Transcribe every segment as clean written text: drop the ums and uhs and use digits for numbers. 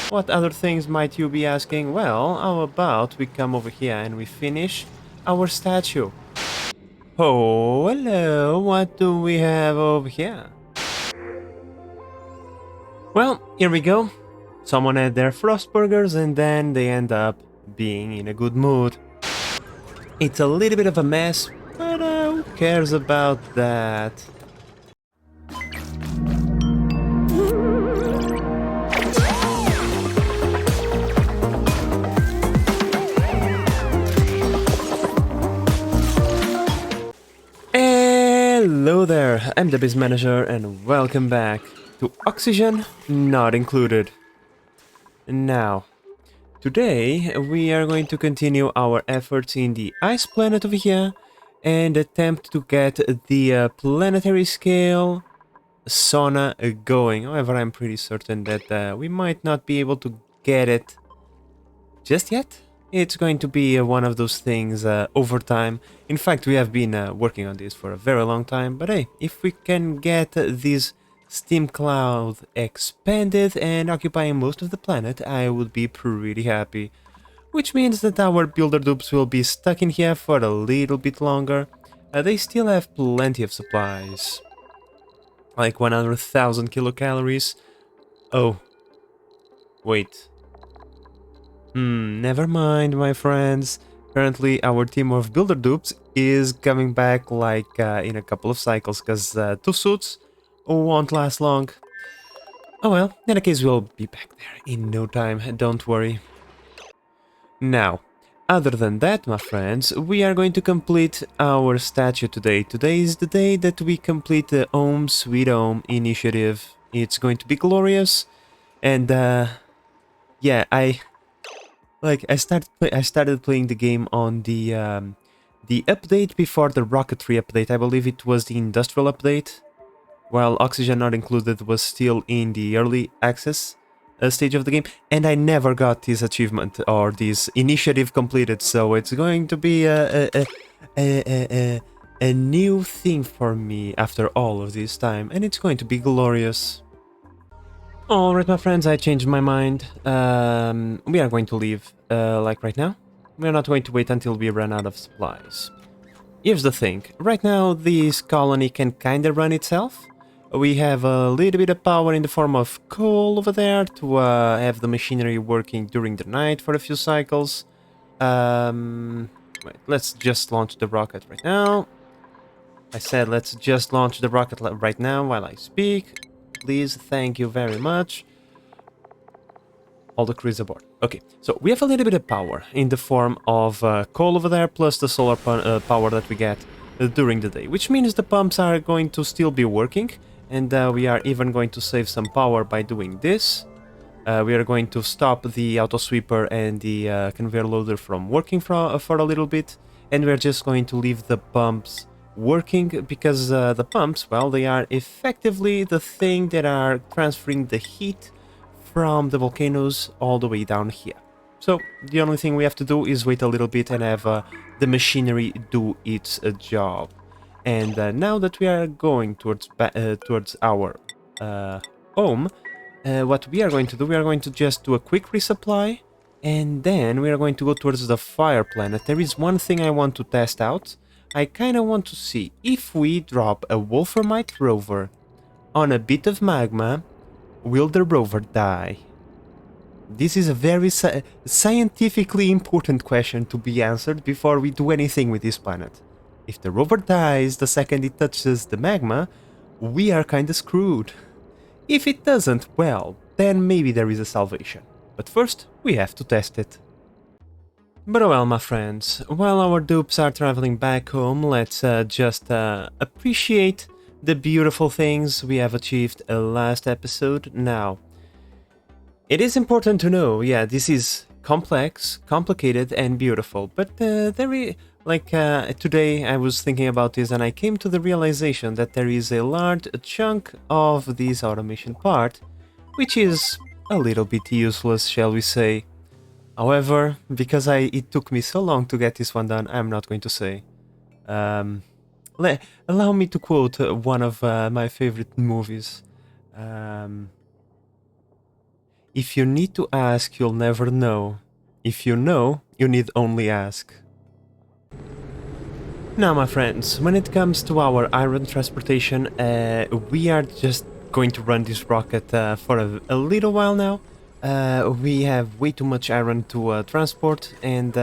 What other things might you be asking? Well, how about we come over here and we finish our statue? Oh, hello, what do we have over here? Well, here we go. Someone had their frost burgers and then they end up being in a good mood. It's a little bit of a mess, but who cares about that? Hello there, I'm the Biz Manager and welcome back to Oxygen Not Included. Now, today we are going to continue our efforts in the ice planet over here and attempt to get the planetary scale sauna going. However, I'm pretty certain that we might not be able to get it just yet. It's going to be one of those things over time. In fact, we have been working on this for a very long time, but hey, if we can get this steam cloud expanded and occupying most of the planet, I would be pretty happy. Which means that our builder dupes will be stuck in here for a little bit longer. They still have plenty of supplies. Like 100,000 kilocalories. Oh. Wait. Never mind, my friends. Apparently, our team of builder dupes is coming back like in a couple of cycles, because 2 suits won't last long. Oh well, in that case, we'll be back there in no time, don't worry. Now, other than that, my friends, we are going to complete our statue today. Today is the day that we complete the Home Sweet Home initiative. It's going to be glorious, and yeah, I started playing the game on the update before the rocketry update. I believe it was the industrial update, while Oxygen Not Included was still in the early access stage of the game, and I never got this achievement or this initiative completed. So it's going to be a new thing for me after all of this time, and it's going to be glorious. Alright, my friends, I changed my mind. We are going to leave, like right now. We're not going to wait until we run out of supplies. Here's the thing. Right now, this colony can kinda run itself. We have a little bit of power in the form of coal over there to have the machinery working during the night for a few cycles. Wait, let's just launch the rocket right now. I said let's just launch the rocket right now while I speak. Please, thank you very much. All the crews aboard. Okay, so we have a little bit of power in the form of coal over there, plus the solar power that we get during the day, which means the pumps are going to still be working, and we are even going to save some power by doing this. We are going to stop the auto sweeper and the conveyor loader from working for a little bit, and we're just going to leave the pumps working, because the pumps, well, they are effectively the thing that are transferring the heat from the volcanoes all the way down here. So the only thing we have to do is wait a little bit and have the machinery do its job. And now that we are going towards our home, what we are going to do, we are going to just do a quick resupply, and then we are going to go towards the fire planet. There is one thing I want to test out. I kind of want to see if we drop a Wolframite rover on a bit of magma, will the rover die? This is a very scientifically important question to be answered before we do anything with this planet. If the rover dies the second it touches the magma, we are kinda screwed. If it doesn't, well, then maybe there is a salvation. But first, we have to test it. But well, my friends, while our dupes are traveling back home, let's just appreciate the beautiful things we have achieved last episode. Now, it is important to know, yeah, this is complex, complicated, and beautiful, but today I was thinking about this and I came to the realization that there is a large chunk of this automation part which is a little bit useless, shall we say. However, because it took me so long to get this one done, I'm not going to say. Allow me to quote one of my favorite movies. If you need to ask, you'll never know. If you know, you need only ask. Now, my friends, when it comes to our iron transportation, we are just going to run this rocket for a little while now. We have way too much iron to transport, and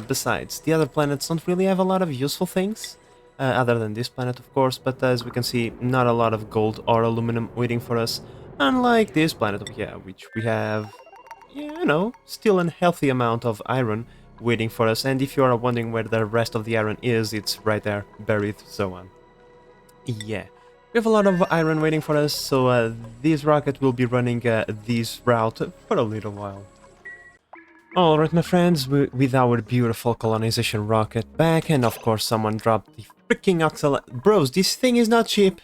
besides, the other planets don't really have a lot of useful things, other than this planet, of course, but as we can see, not a lot of gold or aluminum waiting for us, unlike this planet over here, which we have, you know, still a healthy amount of iron waiting for us, and if you are wondering where the rest of the iron is, it's right there, buried, so on. Yeah, we have a lot of iron waiting for us, so this rocket will be running this route for a little while. Alright, my friends, with our beautiful colonization rocket back, and of course someone dropped the freaking oxalate. Bros, this thing is not cheap.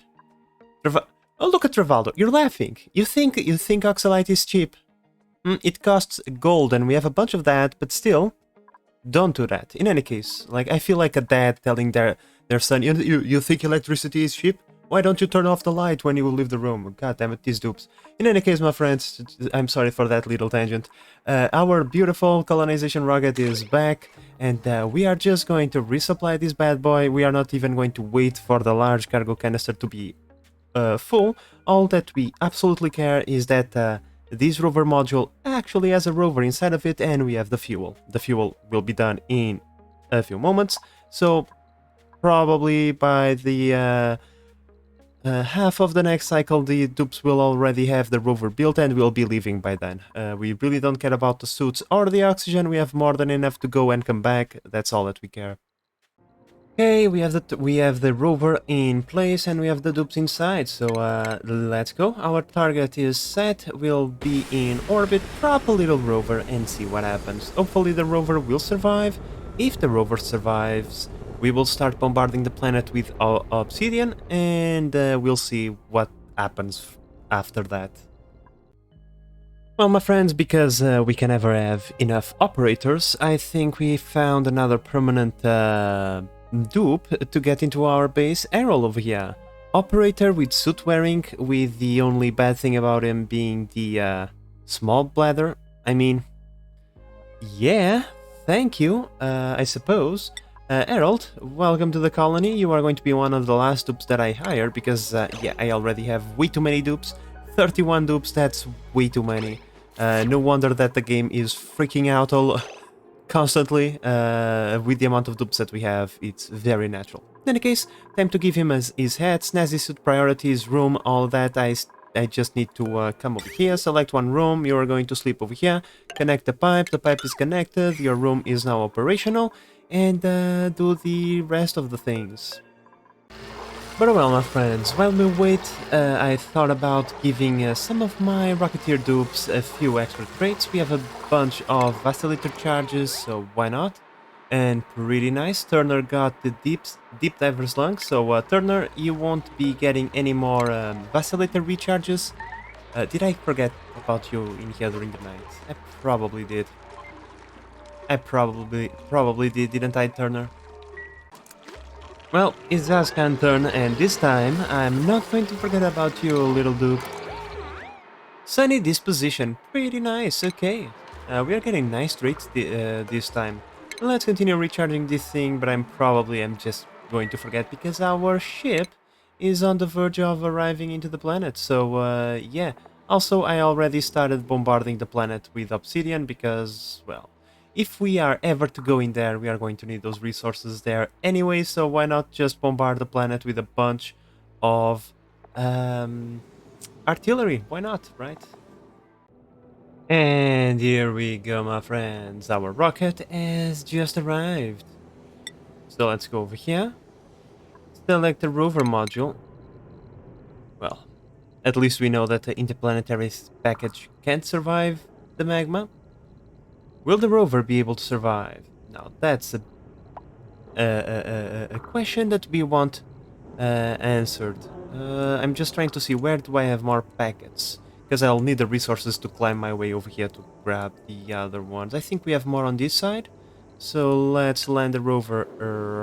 Oh, look at Travaldo, you're laughing. You think oxalite is cheap? It costs gold, and we have a bunch of that, but still, don't do that. In any case, like, I feel like a dad telling their son, you think electricity is cheap? Why don't you turn off the light when you will leave the room? God damn it, these dupes. In any case, my friends, I'm sorry for that little tangent. Our beautiful colonization rocket is back, and we are just going to resupply this bad boy. We are not even going to wait for the large cargo canister to be full. All that we absolutely care is that this rover module actually has a rover inside of it, and we have the fuel. The fuel will be done in a few moments, so probably by the half of the next cycle, the dupes will already have the rover built and we'll be leaving by then. We really don't care about the suits or the oxygen. We have more than enough to go and come back. That's all that we care. Okay, we have the rover in place and we have the dupes inside, so let's go. Our target is set, we'll be in orbit, drop a little rover and see what happens. Hopefully the rover will survive. If the rover survives, we will start bombarding the planet with obsidian, and we'll see what happens after that. Well, my friends, because we can never have enough operators, I think we found another permanent dupe to get into our base. Errol over here. Operator with suit wearing, with the only bad thing about him being the small bladder. I mean, yeah, thank you, I suppose. Errol, welcome to the colony. You are going to be one of the last dupes that I hire because, yeah, I already have way too many dupes. 31 dupes, that's way too many. No wonder that the game is freaking out all constantly. With the amount of dupes that we have, it's very natural. In any case, time to give him his hat, snazzy suit, priorities, room, all that. I just need to come over here, select one room, you're going to sleep over here, connect the pipe is connected, your room is now operational, and do the rest of the things. But well, my friends, while we wait, I thought about giving some of my Rocketeer dupes a few extra traits. We have a bunch of Vacillator charges, so why not? And pretty nice, Turner got the Deep Diver's Lung, so Turner, you won't be getting any more Vacillator recharges. Did I forget about you in here during the night? I probably did. I probably did, didn't I, Turner? Well, it's just can turn, and this time I'm not going to forget about you, little dude. Sunny disposition, pretty nice, okay. We are getting nice traits this time. Let's continue recharging this thing, but I'm just going to forget because our ship is on the verge of arriving into the planet, so yeah. Also, I already started bombarding the planet with obsidian because, well, if we are ever to go in there, we are going to need those resources there anyway, so why not just bombard the planet with a bunch of artillery? Why not, right? And here we go, my friends. Our rocket has just arrived. So let's go over here. Select the rover module. Well, at least we know that the interplanetary package can't survive the magma. Will the rover be able to survive? Now, that's a question that we want answered. I'm just trying to see where do I have more packets, because I'll need the resources to climb my way over here to grab the other ones. I think we have more on this side, so let's land the rover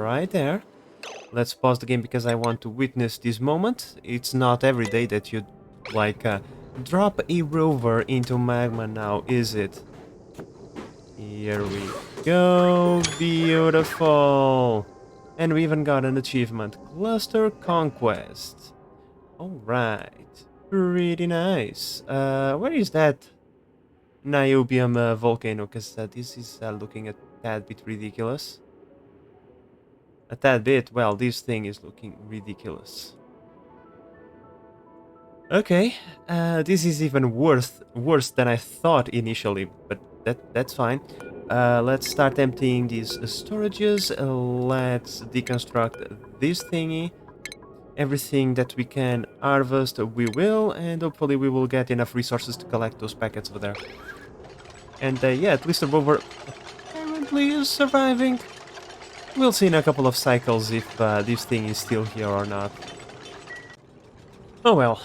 right there. Let's pause the game because I want to witness this moment. It's not every day that you like drop a rover into magma now, is it? Here we go. Beautiful. And we even got an achievement. Cluster Conquest. Alright. Pretty nice. Where is that Niobium volcano? Because this is looking a tad bit ridiculous. A tad bit? Well, this thing is looking ridiculous. Okay, this is even worse than I thought initially, but that's fine. Let's start emptying these storages. Let's deconstruct this thingy. Everything that we can harvest, we will, and hopefully we will get enough resources to collect those packets over there. And yeah, at least the rover apparently is surviving. We'll see in a couple of cycles if this thing is still here or not. Oh well,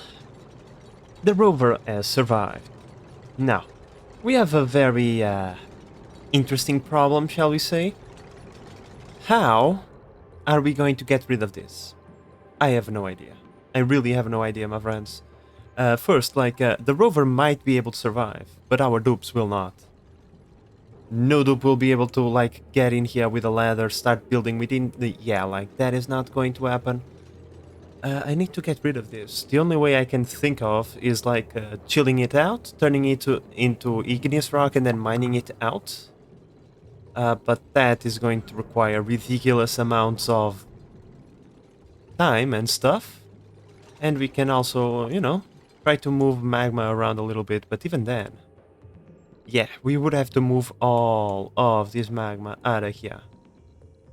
the rover has survived. Now, we have a very interesting problem, shall we say? How are we going to get rid of this? I have no idea. I really have no idea, my friends. First, the rover might be able to survive, but our dupes will not. No dupe will be able to, get in here with a ladder, start building within the... Yeah, that is not going to happen. I need to get rid of this. The only way I can think of is, chilling it out, turning it into igneous rock and then mining it out. But that is going to require ridiculous amounts of time and stuff. And we can also, try to move magma around a little bit, but even then... Yeah, we would have to move all of this magma out of here.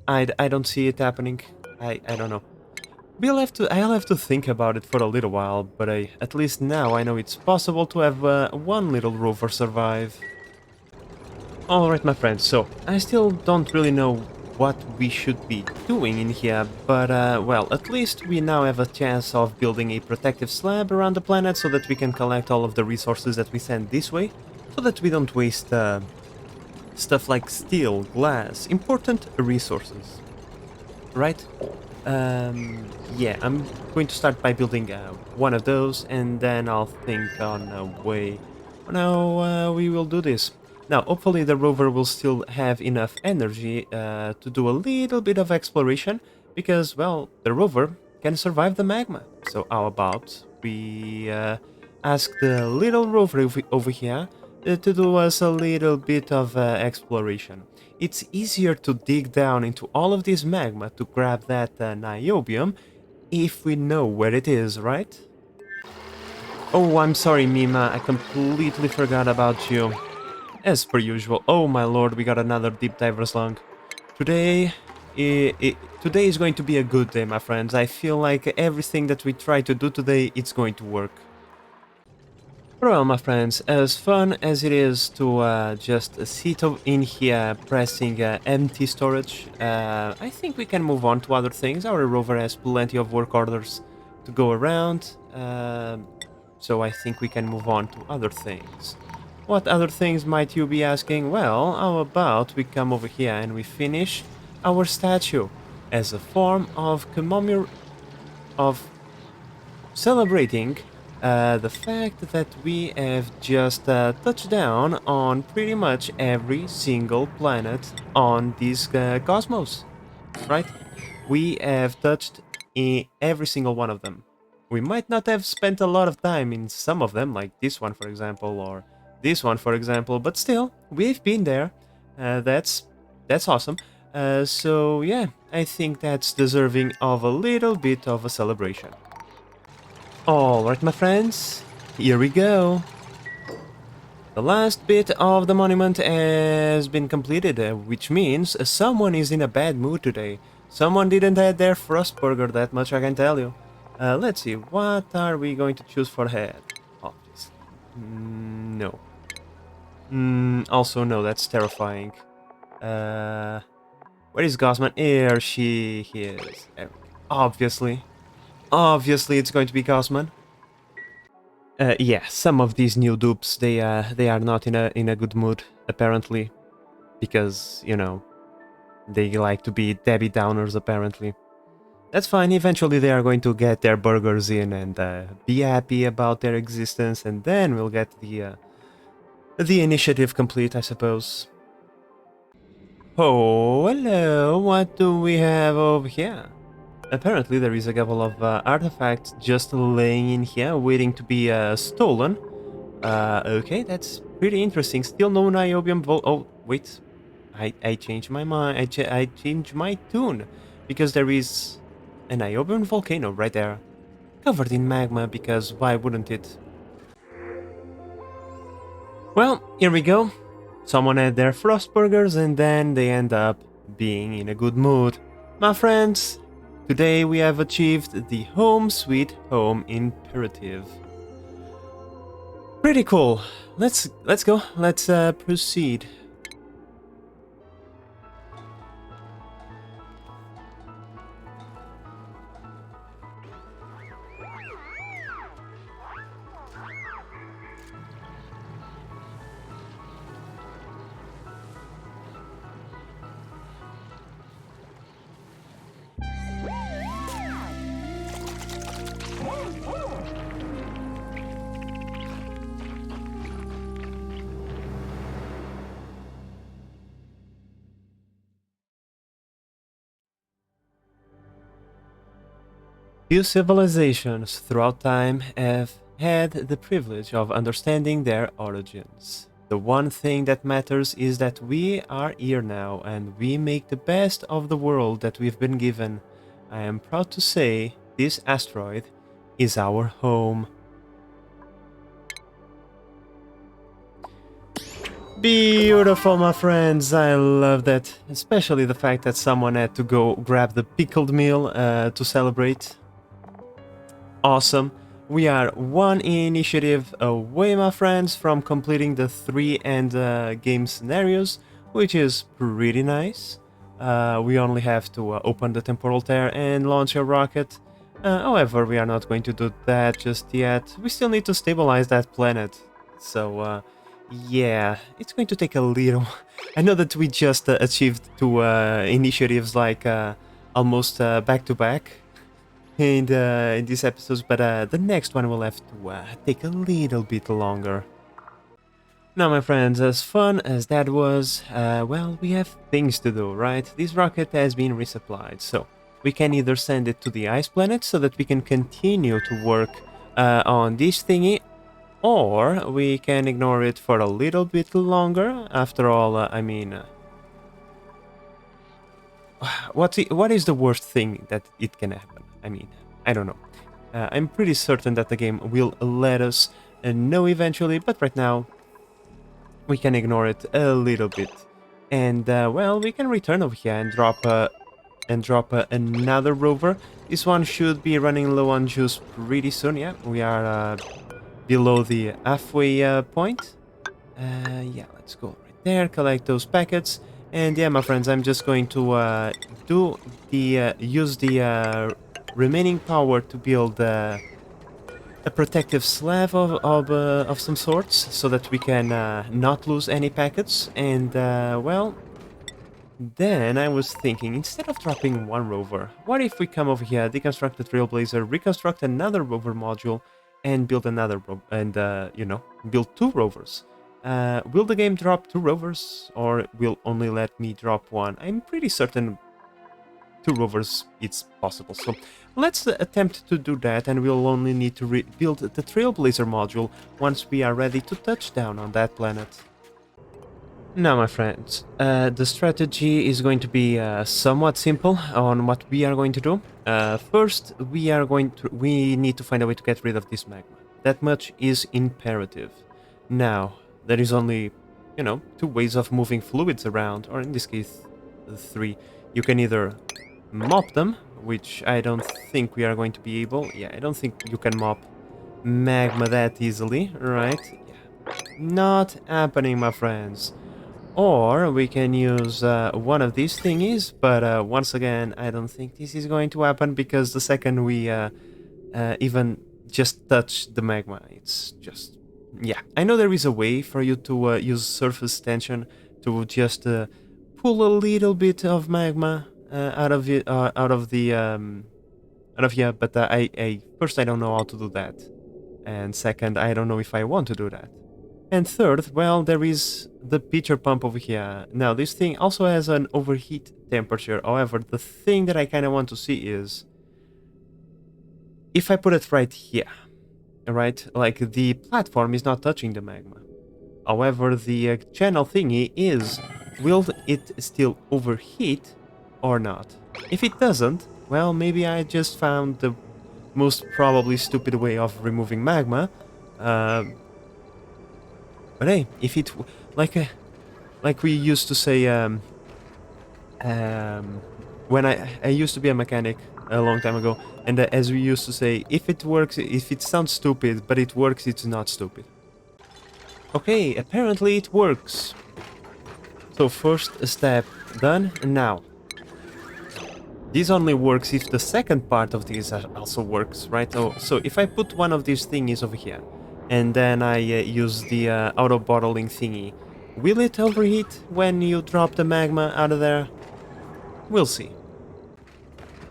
I don't see it happening. I don't know. I'll have to think about it for a little while, but at least now I know it's possible to have one little rover survive. Alright, my friends, so I still don't really know what we should be doing in here, but well, at least we now have a chance of building a protective slab around the planet so that we can collect all of the resources that we send this way, so that we don't waste stuff like steel, glass, important resources. Right? Yeah, I'm going to start by building one of those, and then I'll think on a way on how we will do this. Now, hopefully the rover will still have enough energy to do a little bit of exploration, because, well, the rover can survive the magma. So how about we ask the little rover over here to do us a little bit of exploration. It's easier to dig down into all of this magma to grab that niobium if we know where it is, right? Oh, I'm sorry, Mima, I completely forgot about you. As per usual. Oh my lord, we got another deep diver's lung. Today, today is going to be a good day, my friends. I feel like everything that we try to do today, it's going to work. Well, my friends, as fun as it is to just sit in here pressing empty storage, I think we can move on to other things. Our rover has plenty of work orders to go around, so I think we can move on to other things. What other things might you be asking? Well, how about we come over here and we finish our statue as a form of celebrating the fact that we have just touched down on pretty much every single planet on this cosmos, right? We have touched every single one of them. We might not have spent a lot of time in some of them, like this one, for example, or this one, for example, but still, we've been there. That's awesome. So yeah, I think that's deserving of a little bit of a celebration. Alright, my friends, here we go. The last bit of the monument has been completed, which means someone is in a bad mood today. Someone didn't have their Frostburger, that much I can tell you. Let's see, what are we going to choose for head? Obviously. No. Also no, that's terrifying. Where is Gosman? Here she is. Obviously. Obviously it's going to be Gosman. Yeah, some of these new dupes, they are not in a good mood, apparently. Because, they like to be Debbie Downers, apparently. That's fine. Eventually, they are going to get their burgers in and be happy about their existence, and then we'll get the initiative complete, I suppose. Oh, hello. What do we have over here? Apparently, there is a couple of artifacts just laying in here, waiting to be stolen. Okay, that's pretty interesting. Still no niobium Oh, wait. I changed my mind. I changed my tune because there is an niobium volcano right there, covered in magma. Because why wouldn't it? Well, here we go. Someone had their frost burgers and then they end up being in a good mood. My friends, today we have achieved the home sweet home imperative. Pretty cool. Let's go. Let's proceed. Few civilizations throughout time have had the privilege of understanding their origins. The one thing that matters is that we are here now and we make the best of the world that we've been given. I am proud to say this asteroid is our home. Beautiful, my friends. I love that. Especially the fact that someone had to go grab the pickled meal to celebrate. Awesome. We are one initiative away, my friends, from completing the 3 end game scenarios, which is pretty nice. We only have to open the temporal tear and launch a rocket. However, we are not going to do that just yet. We still need to stabilize that planet. So, yeah, it's going to take a little. I know that we just achieved 2 initiatives like almost back to back in these episodes, but the next one will have to take a little bit longer. Now, my friends, as fun as that was, well, we have things to do, right? This rocket has been resupplied, so we can either send it to the ice planet so that we can continue to work on this thingy, or we can ignore it for a little bit longer. After all, I mean, what is the worst thing that it can happen? I mean, I don't know. I'm pretty certain that the game will let us know eventually, but right now we can ignore it a little bit. And well, we can return over here and drop another rover. This one should be running low on juice pretty soon. Yeah, we are below the halfway point. Yeah, let's go right there, collect those packets. And yeah, my friends, I'm just going to do the use the remaining power to build a protective slab of some sorts, so that we can not lose any packets. And well, then I was thinking, instead of dropping one rover, what if we come over here, deconstruct the Trailblazer, reconstruct another rover module, and build another and you know, build 2 rovers. Will the game drop 2 rovers, or will only let me drop 1? I'm pretty certain 2 rovers it's possible. So let's attempt to do that, and we'll only need to build the Trailblazer module once we are ready to touch down on that planet. Now, my friends, the strategy is going to be somewhat simple on what we are going to do. First, we need to find a way to get rid of this magma. That much is imperative. Now, there is only, you know, 2 ways of moving fluids around, or in this case, 3. You can either mop them, which I don't think we are going to be able. Yeah, I don't think you can mop magma that easily, right? Yeah. Not happening, my friends. Or we can use one of these thingies, but once again, I don't think this is going to happen, because the second we even just touch the magma, it's just... Yeah, I know there is a way for you to use surface tension to just pull a little bit of magma out of it, out of the out of here, but first, I don't know how to do that. And second, I don't know if I want to do that. And third, well, there is the pitcher pump over here. Now, this thing also has an overheat temperature. However, the thing that I kind of want to see is if I put it right here, right? Like, the platform is not touching the magma. However, the channel thingy is. Will it still overheat or not? If it doesn't, well, maybe I just found the most probably stupid way of removing magma. But hey, if it like we used to say, when I used to be a mechanic a long time ago, and as we used to say, if it works, if it sounds stupid, but it works, it's not stupid. Okay, apparently it works. So first step done, and now. This only works if the second part of this also works, right? So if I put one of these thingies over here, and then I use the auto-bottling thingy, will it overheat when you drop the magma out of there? We'll see.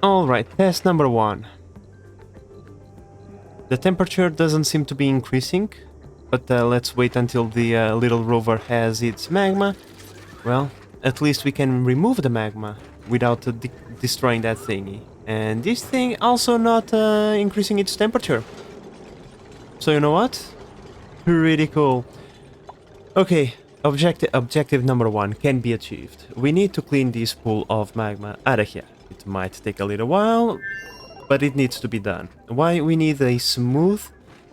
Alright, test number 1. The temperature doesn't seem to be increasing, but let's wait until the little rover has its magma. Well, at least we can remove the magma without destroying that thingy. And this thing also not increasing its temperature. So you know what? Pretty cool. Okay, objective number 1 can be achieved. We need to clean this pool of magma out of here. It might take a little while, but it needs to be done. Why? We need a smooth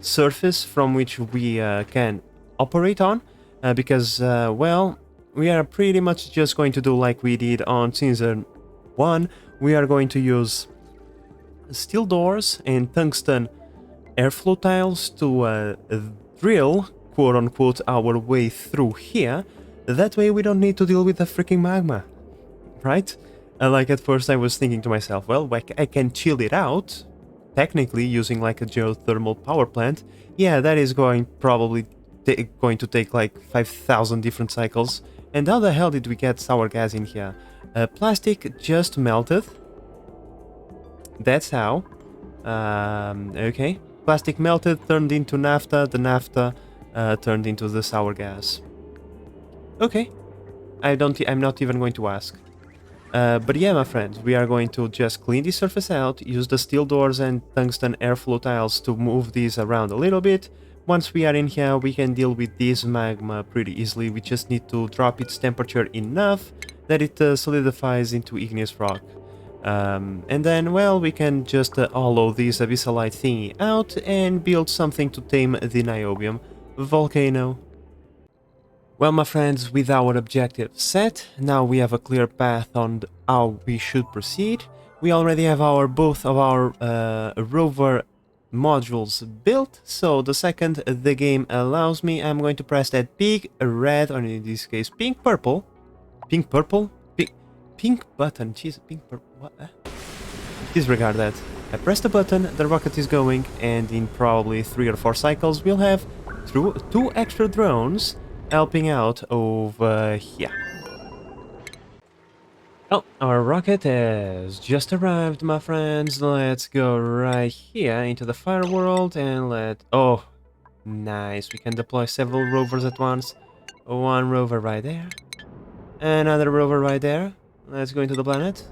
surface from which we can operate on, because, well, we are pretty much just going to do like we did on season 1. We are going to use steel doors and tungsten airflow tiles to drill, quote-unquote, our way through here. That way we don't need to deal with the freaking magma, right? Like at first I was thinking to myself, well, I can chill it out, technically using like a geothermal power plant. Yeah, that is probably going to take like 5,000 different cycles. And how the hell did we get sour gas in here? Plastic just melted. That's how. Okay. Plastic melted, turned into naphtha. The naphtha turned into the sour gas. Okay. I'm not even going to ask. But yeah, my friends, we are going to just clean this surface out, use the steel doors and tungsten airflow tiles to move these around a little bit. Once we are in here, we can deal with this magma pretty easily. We just need to drop its temperature enough that it solidifies into igneous rock. And then, well, we can just hollow this abyssalite thingy out and build something to tame the niobium volcano. Well, my friends, with our objective set, now we have a clear path on how we should proceed. We already have both of our rover modules built, so the second the game allows me, I'm going to press that big red, or in this case pink purple button. Jeez, pink purple, what? Disregard that. I press the button, the rocket is going, and in probably 3 or 4 cycles we'll have 2 extra drones helping out over here. Oh, our rocket has just arrived, my friends. Let's go right here into the fire world and oh, nice. We can deploy several rovers at once. One rover right there. Another rover right there. Let's go into the planet.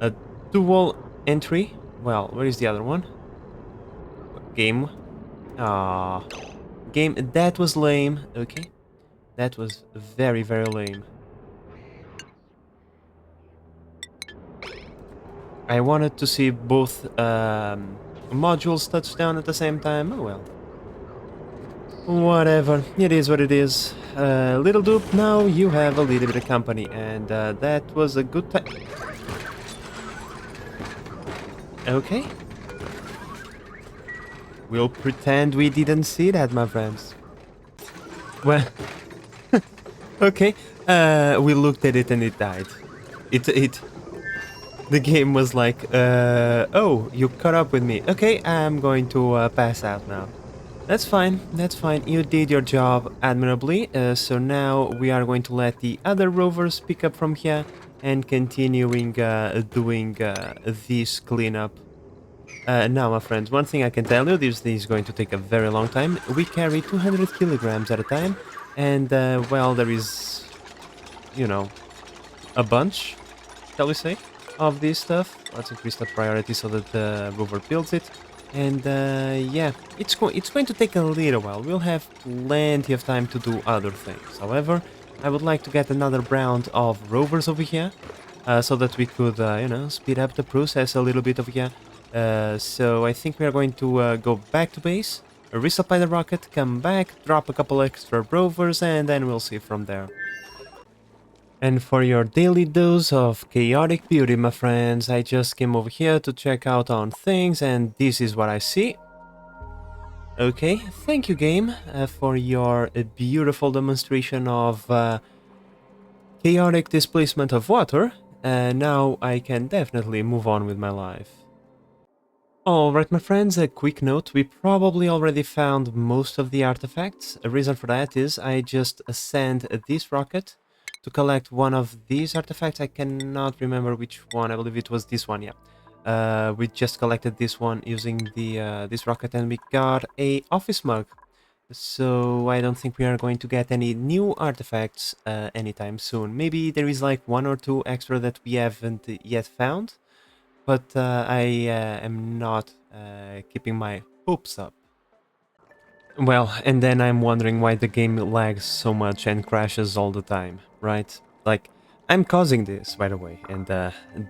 A dual entry. Well, where is the other one? Game. Ah, game. That was lame. Okay. That was very, very lame. I wanted to see both modules touch down at the same time. Oh well. Whatever. It is what it is. Little dupe, now you have a little bit of company, and that was a good time. Okay. We'll pretend we didn't see that, my friends. Well, okay. We looked at it and it died. The game was like, oh, you caught up with me. Okay, I'm going to pass out now. That's fine, that's fine. You did your job admirably. So now we are going to let the other rovers pick up from here. and continuing doing this cleanup. Now, my friends, one thing I can tell you, this is going to take a very long time. We carry 200 kilograms at a time, and well, there is, you know, a bunch, shall we say, of this stuff. Let's increase the priority so that the rover builds it. And yeah, it's going to take a little while. We'll have plenty of time to do other things. However, I would like to get another round of rovers over here, so that we could, you know, speed up the process a little bit over here. So I think we are going to go back to base, resupply the rocket, come back, drop a couple extra rovers, and then we'll see from there. And for your daily dose of chaotic beauty, my friends, I just came over here to check out on things, and this is what I see. Okay, thank you, game, for your beautiful demonstration of chaotic displacement of water. Now I can definitely move on with my life. Alright, my friends, a quick note. We probably already found most of the artifacts. A reason for that is I just sent this rocket to collect one of these artifacts. I cannot remember which one. I believe it was this one, yeah. We just collected this one using the this rocket, and we got a office mug. So I don't think we are going to get any new artifacts anytime soon. Maybe there is like one or two extra that we haven't yet found, but I am not keeping my hopes up. Well, and then I'm wondering why the game lags so much and crashes all the time, right? Like, I'm causing this, by the way, and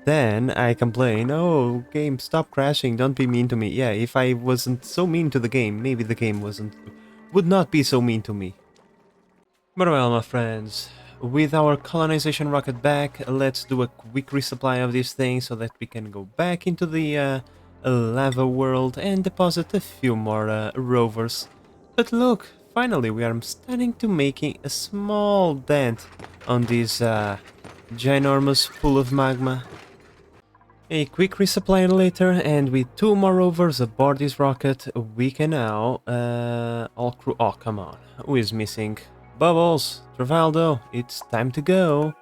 then I complain, oh, game, stop crashing, don't be mean to me. Yeah, if I wasn't so mean to the game, maybe the game would not be so mean to me. But well, my friends, with our colonization rocket back, let's do a quick resupply of these things so that we can go back into the lava world and deposit a few more rovers. But look, finally we are starting to making a small dent on this ginormous pool of magma. A quick resupply later, and with two more rovers aboard this rocket, we can now all crew. Oh, come on, who is missing? Bubbles, Travaldo, it's time to go.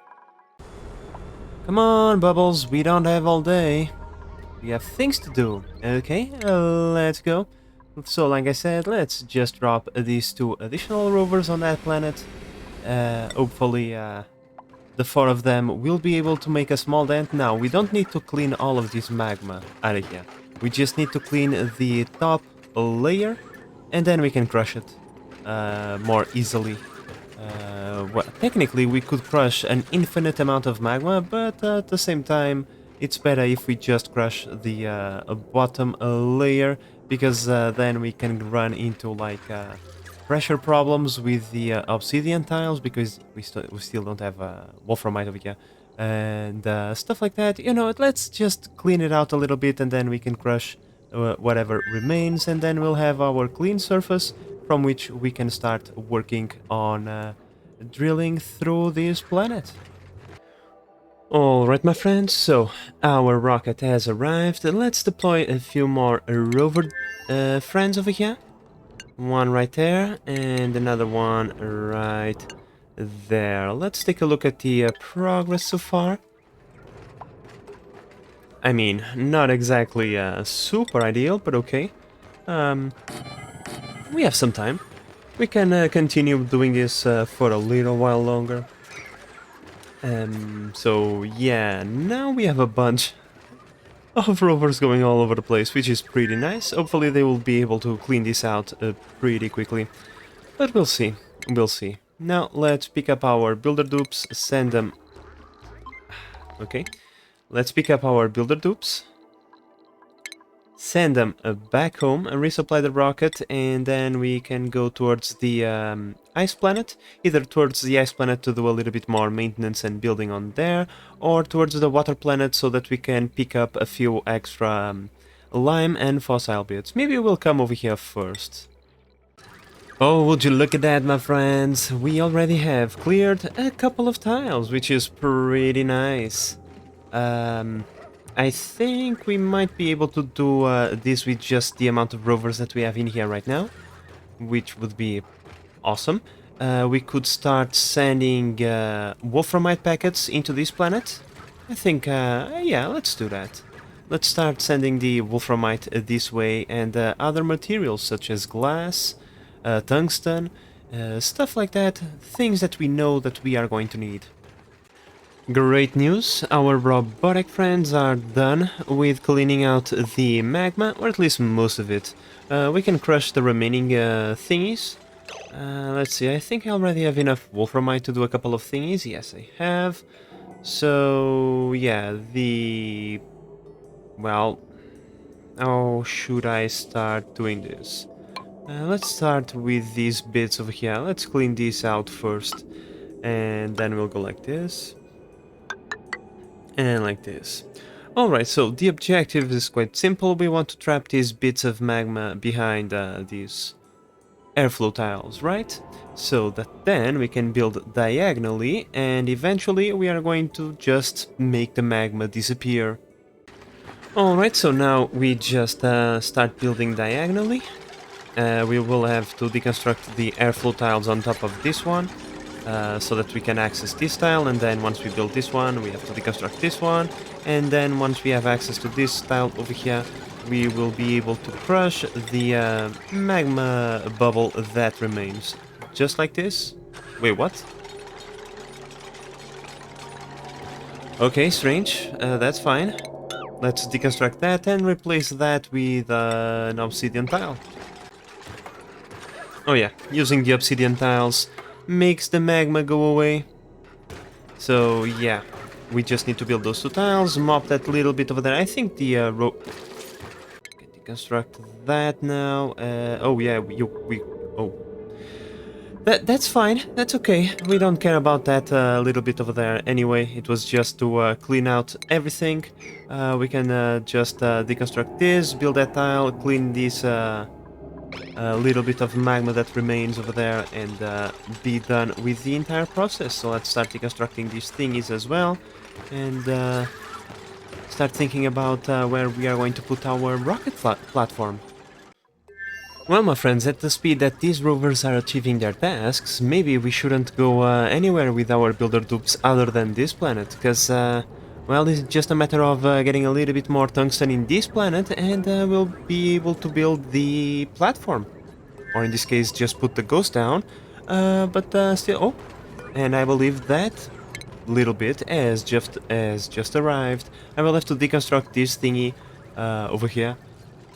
Come on, Bubbles, we don't have all day. We have things to do. Okay, let's go. So, like I said, let's just drop these two additional rovers on that planet. Hopefully, the four of them will be able to make a small dent. Now, we don't need to clean all of this magma out of here. We just need to clean the top layer, and then we can crush it more easily. Well, technically, we could crush an infinite amount of magma, but at the same time, it's better if we just crush the bottom layer, because then we can run into like pressure problems with the obsidian tiles, because we still don't have wolframite over here, and stuff like that. You know, let's just clean it out a little bit, and then we can crush whatever remains, and then we'll have our clean surface from which we can start working on drilling through this planet. Alright, my friends, so our rocket has arrived. Let's deploy a few more rover friends over here. One right there, and another one right there. Let's take a look at the progress so far. I mean, not exactly super ideal, but okay. We have some time. We can continue doing this for a little while longer. So yeah, now we have a bunch of rovers going all over the place, which is pretty nice. Hopefully they will be able to clean this out pretty quickly. But we'll see. We'll see. Now let's pick up our builder dupes, send them... Okay. Let's pick up our builder dupes, send them back home and resupply the rocket, and then we can go towards the ice planet, either towards the ice planet to do a little bit more maintenance and building on there, or towards the water planet so that we can pick up a few extra lime and fossil bits. Maybe we'll come over here first. Oh, would you look at that, my friends? We already have cleared a couple of tiles, which is pretty nice. I think we might be able to do this with just the amount of rovers that we have in here right now, which would be awesome. We could start sending wolframite packets into this planet, I think, yeah, let's do that. Let's start sending the wolframite this way and other materials such as glass, tungsten, stuff like that, things that we know that we are going to need. Great news, our robotic friends are done with cleaning out the magma, or at least most of it. We can crush the remaining thingies. Let's see, I think I already have enough wolframite to do a couple of thingies. Yes, I have. So, yeah, well, how should I start doing this? Let's start with these bits over here. Let's clean these out first. And then we'll go like this. And like this. Alright, so the objective is quite simple. We want to trap these bits of magma behind these airflow tiles, right? So that then we can build diagonally, and eventually we are going to just make the magma disappear. Alright, so now we just start building diagonally. We will have to deconstruct the airflow tiles on top of this one, so that we can access this tile, and then once we build this one, we have to deconstruct this one, and then once we have access to this tile over here, we will be able to crush the magma bubble that remains. Just like this. Wait, what? Okay, strange. That's fine. Let's deconstruct that and replace that with an obsidian tile. Oh yeah, using the obsidian tiles makes the magma go away. So yeah, we just need to build those two tiles, mop that little bit over there. I think the deconstruct that now. Oh yeah, oh. That's fine. That's okay. We don't care about that little bit over there anyway. It was just to clean out everything. We can just deconstruct this, build that tile, clean this little bit of magma that remains over there, and be done with the entire process. So let's start deconstructing these thingies as well, and start thinking about where we are going to put our rocket platform. Well, my friends, at the speed that these rovers are achieving their tasks, maybe we shouldn't go anywhere with our builder dupes other than this planet, because, well, it's just a matter of getting a little bit more tungsten in this planet, and we'll be able to build the platform. Or in this case, just put the ghost down, but still... Oh, and I believe that little bit has just arrived. I will have to deconstruct this thingy over here.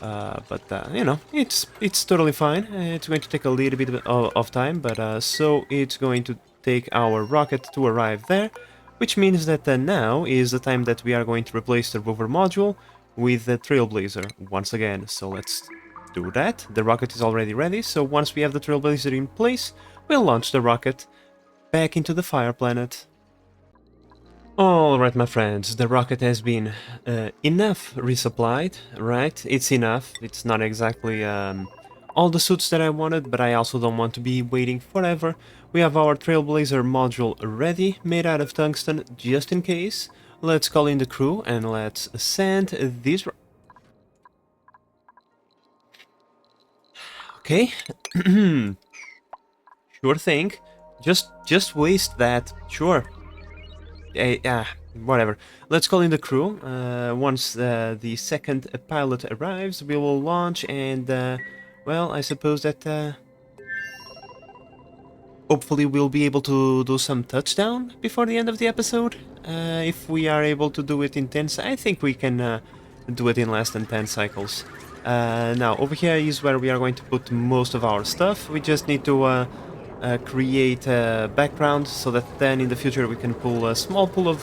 But you know, it's totally fine. It's going to take a little bit of time, but so it's going to take our rocket to arrive there, which means that now is the time that we are going to replace the rover module with the Trailblazer once again. So let's do that. The rocket is already ready, so once we have the Trailblazer in place, we'll launch the rocket back into the Fire Planet. Alright, my friends, the rocket has been enough resupplied, right? It's enough. It's not exactly all the suits that I wanted, but I also don't want to be waiting forever. We have our Trailblazer module ready, made out of tungsten, just in case. Let's call in the crew and let's send this... Okay. Sure thing. Just waste that. Sure. Whatever. Let's call in the crew. Once the second pilot arrives, we will launch, and well, I suppose that hopefully we'll be able to do some touchdown before the end of the episode. If we are able to do it in 10, I think we can do it in less than 10 cycles. Now, over here is where we are going to put most of our stuff. We just need to create a background so that then in the future we can pull a small pool of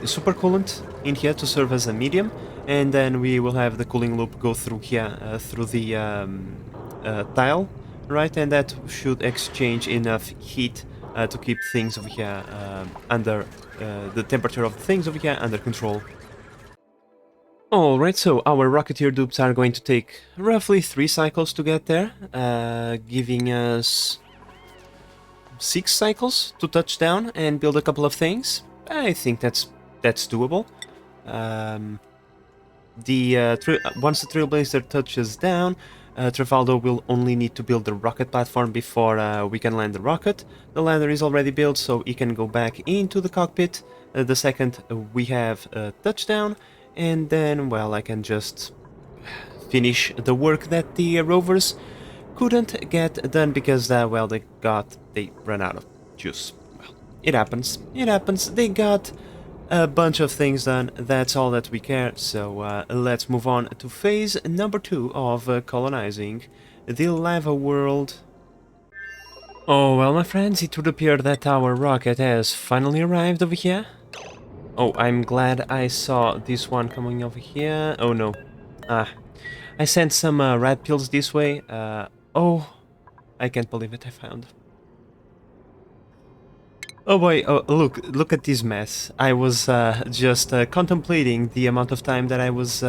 super coolant in here to serve as a medium, and then we will have the cooling loop go through here through the tile, right? And that should exchange enough heat to keep things over here under the temperature of things over here under control. Alright, so our Rocketeer dupes are going to take roughly 3 cycles to get there, giving us 6 cycles to touch down and build a couple of things. I think that's doable. Once the Trailblazer touches down, Trafaldo will only need to build the rocket platform before we can land the rocket. The lander is already built, so he can go back into the cockpit the second we have a touchdown, and then, well, I can just finish the work that the rovers couldn't get done because, well, they ran out of juice. Well, it happens. It happens. They got a bunch of things done. That's all that we care. So let's move on to phase number 2 of colonizing the lava world. Oh, well, my friends, it would appear that our rocket has finally arrived over here. Oh, I'm glad I saw this one coming over here. Oh, no. I sent some rat pills this way. Oh, I can't believe it, I found. Oh boy, oh, look at this mess. I was just contemplating the amount of time that I was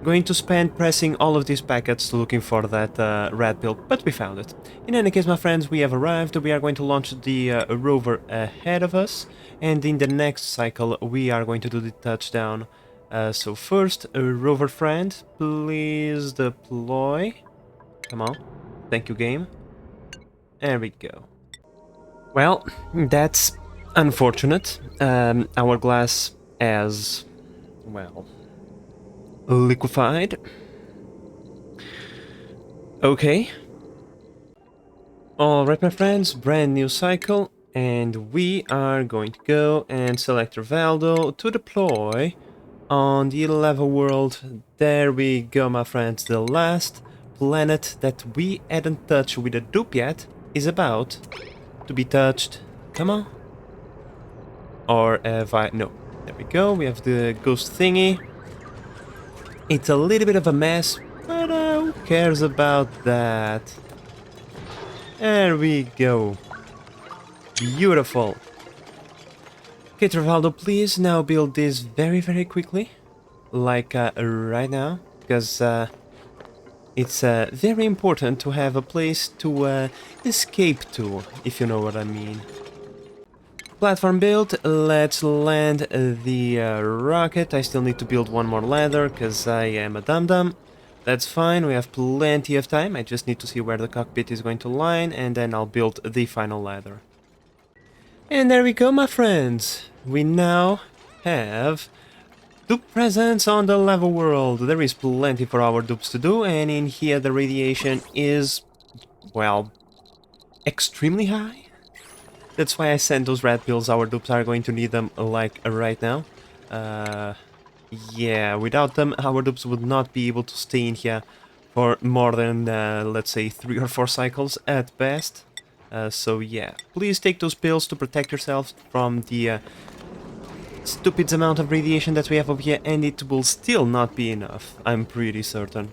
going to spend pressing all of these packets looking for that rat pill, but we found it. In any case, my friends, we have arrived. We are going to launch the rover ahead of us, and in the next cycle we are going to do the touchdown. So first, rover friend, please deploy. Come on. Thank you, game. There we go. Well, that's unfortunate. Our glass has, well, liquefied. Okay. Alright, my friends, brand new cycle, and we are going to go and select Rivaldo to deploy on the lava world. There we go, my friends. The last planet that we hadn't touched with a dupe yet is about to be touched. Come on. Or have I... No. There we go. We have the ghost thingy. It's a little bit of a mess, but who cares about that? There we go. Beautiful. Okay, Travaldo, please now build this very, very quickly. Like right now. Because it's very important to have a place to escape to, if you know what I mean. Platform built, let's land the rocket. I still need to build one more ladder, because I am a dum-dum. That's fine, we have plenty of time. I just need to see where the cockpit is going to line, and then I'll build the final ladder. And there we go, my friends. We now have dupe presence on the lava world. There is plenty for our dupes to do, and in here the radiation is, well, extremely high. That's why I sent those red pills. Our dupes are going to need them, like, right now. Yeah, without them, our dupes would not be able to stay in here for more than, let's say, 3 or 4 cycles at best. So yeah, please take those pills to protect yourself from the stupid amount of radiation that we have over here, and it will still not be enough, I'm pretty certain.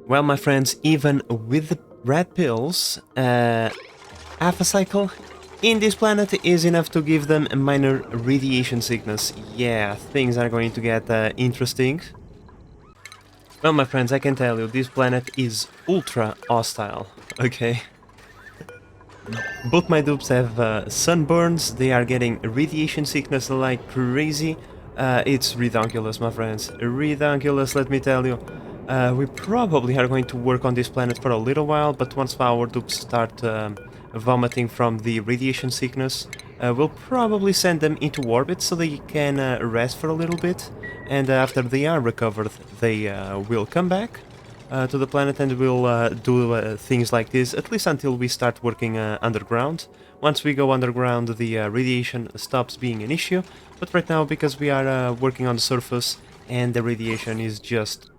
Well, my friends, even with the red pills, half a cycle in this planet is enough to give them a minor radiation sickness. Yeah, things are going to get interesting. Well, my friends, I can tell you, this planet is ultra hostile, okay? Both my dupes have sunburns, they are getting radiation sickness like crazy. It's redonkulous, my friends. Redonkulous, let me tell you. We probably are going to work on this planet for a little while, but once our dupes start vomiting from the radiation sickness, we'll probably send them into orbit so they can rest for a little bit, and after they are recovered, they will come back to the planet, and we'll do things like this, at least until we start working underground. Once we go underground, the radiation stops being an issue, but right now, because we are working on the surface, and the radiation is just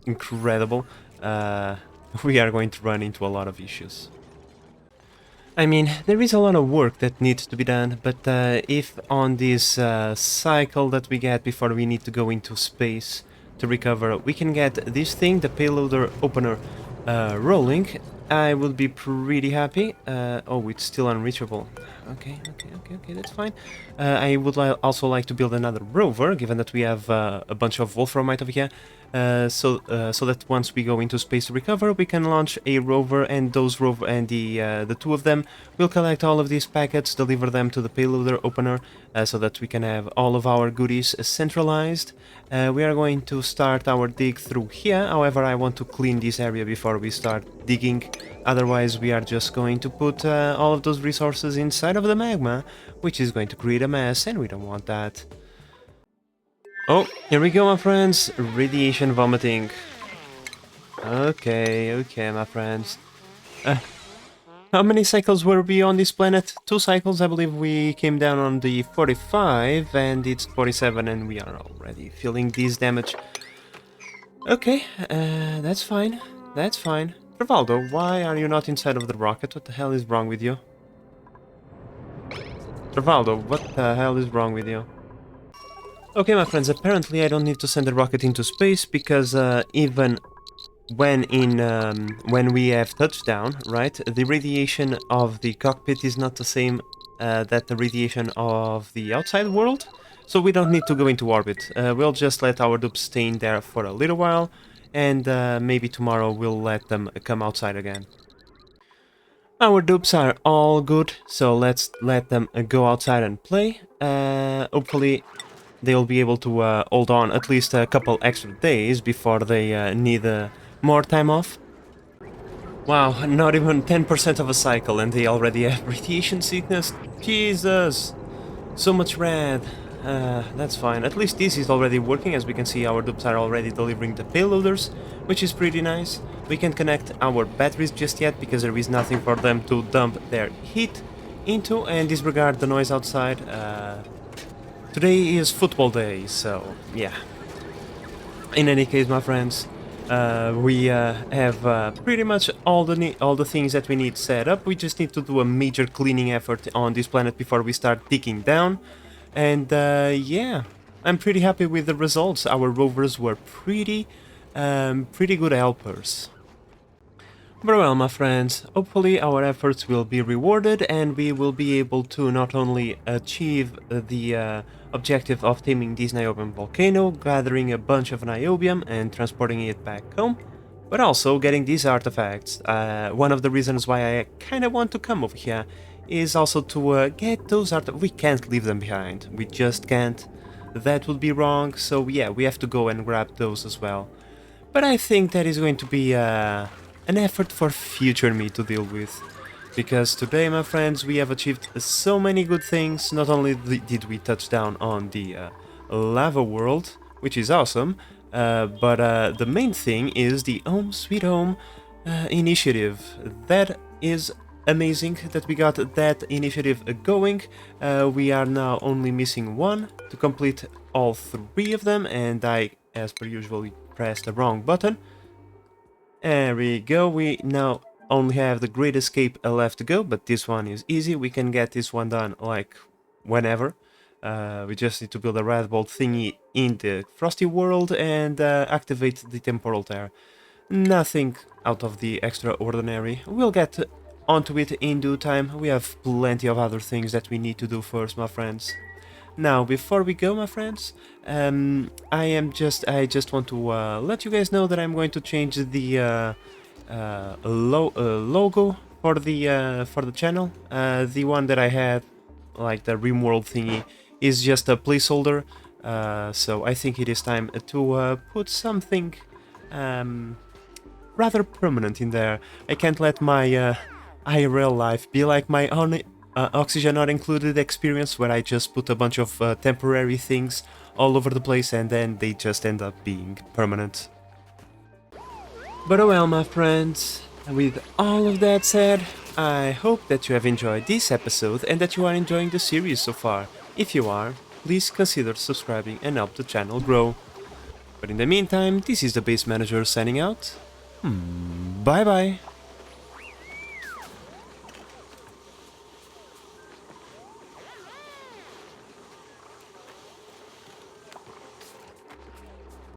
incredible, we are going to run into a lot of issues. I mean, there is a lot of work that needs to be done, but if on this cycle that we get before we need to go into space to recover, we can get this thing, the payloader opener, rolling, I would be pretty happy. Oh, it's still unreachable. Okay, that's fine. I would also like to build another rover, given that we have a bunch of wolframite over here. so that once we go into space to recover, we can launch a rover, and those rover and the two of them will collect all of these packets, deliver them to the payloader opener, so that we can have all of our goodies centralized. We are going to start our dig through here. However, I want to clean this area before we start digging. Otherwise, we are just going to put all of those resources inside of the magma, which is going to create a mess, and we don't want that. Oh, here we go, my friends. Radiation vomiting. Okay, my friends. How many cycles were we on this planet? 2 cycles, I believe. We came down on the 45, and it's 47, and we are already feeling this damage. Okay, that's fine. That's fine. Rivaldo, why are you not inside of the rocket? What the hell is wrong with you? Rivaldo, what the hell is wrong with you? Okay, my friends, apparently I don't need to send the rocket into space, because even when we have touchdown, right, the radiation of the cockpit is not the same that the radiation of the outside world, so we don't need to go into orbit. We'll just let our dupes stay in there for a little while, and maybe tomorrow we'll let them come outside again. Our dupes are all good, so let's let them go outside and play. Hopefully they'll be able to hold on at least a couple extra days before they need more time off. Wow, not even 10% of a cycle and they already have radiation sickness? Jesus! So much red. That's fine. At least this is already working. As we can see, our dupes are already delivering the payloaders, which is pretty nice. We can't connect our batteries just yet because there is nothing for them to dump their heat into, and disregard the noise outside. Today is football day, so yeah. In any case, my friends, we have pretty much all the things that we need set up. We just need to do a major cleaning effort on this planet before we start digging down. And yeah, I'm pretty happy with the results. Our rovers were pretty good helpers. Very well, my friends, hopefully our efforts will be rewarded and we will be able to not only achieve the objective of taming this niobium volcano, gathering a bunch of niobium and transporting it back home, but also getting these artifacts. One of the reasons why I kinda want to come over here is also to get those artifacts. We can't leave them behind, we just can't. That would be wrong, so yeah, we have to go and grab those as well. But I think that is going to be an effort for future me to deal with. Because today, my friends, we have achieved so many good things. Not only did we touch down on the lava world, which is awesome, but the main thing is the Home Sweet Home initiative. That is amazing that we got that initiative going. We are now only missing one to complete all 3 of them, and I, as per usual, pressed the wrong button. There we go, we now only have the Great Escape left to go, but this one is easy. We can get this one done like whenever. We just need to build a red bolt thingy in the frosty world and activate the temporal tear. Nothing out of the extraordinary. We'll get onto it in due time. We have plenty of other things that we need to do first, my friends. Now, before we go, my friends, I just want to let you guys know that I'm going to change the logo for the channel. The one that I had, like the RimWorld thingy, is just a placeholder. So I think it is time to put something rather permanent in there. I can't let my IRL life be like my own Oxygen Not Included experience, where I just put a bunch of temporary things all over the place and then they just end up being permanent. But oh well, my friends, with all of that said, I hope that you have enjoyed this episode and that you are enjoying the series so far. If you are, please consider subscribing and help the channel grow. But in the meantime, this is the Base Manager signing out. Bye bye!